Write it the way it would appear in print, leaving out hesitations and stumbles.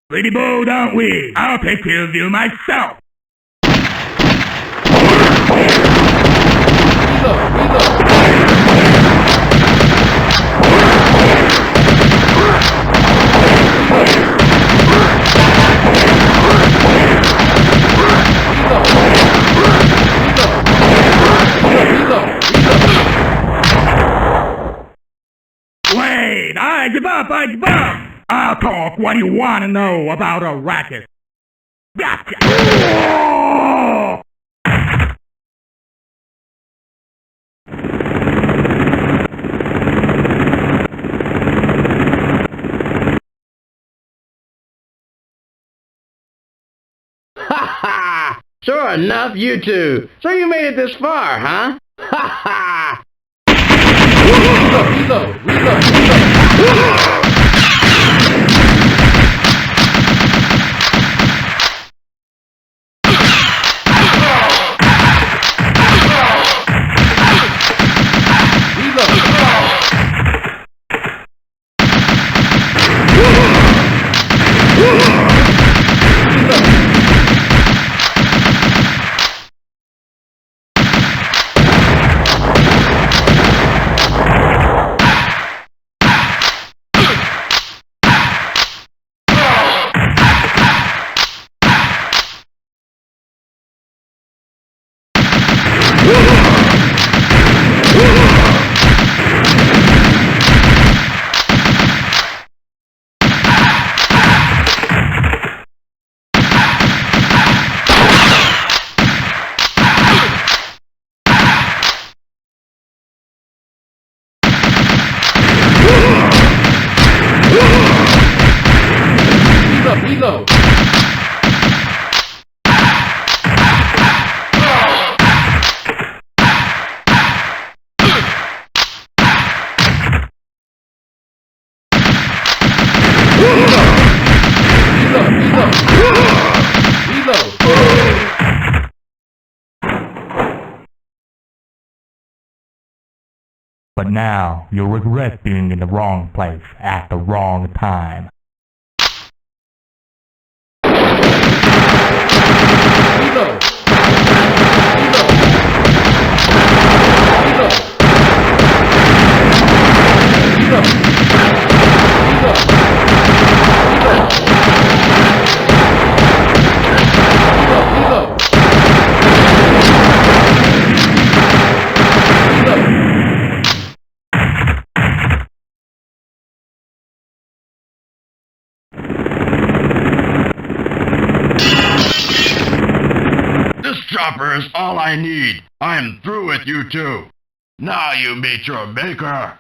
Pretty bold, aren't we? I'll take care of you myself. Wait, I give up. I'll talk. What do you want to know about a racket? Gotcha! Ha ha! Sure enough, you two. So you made it this far, huh? Ha ha! Reload! Reload! But now, you'll regret being in the wrong place at the wrong time. Reload! This chopper is all I need. I'm through with you two. Now you meet your maker.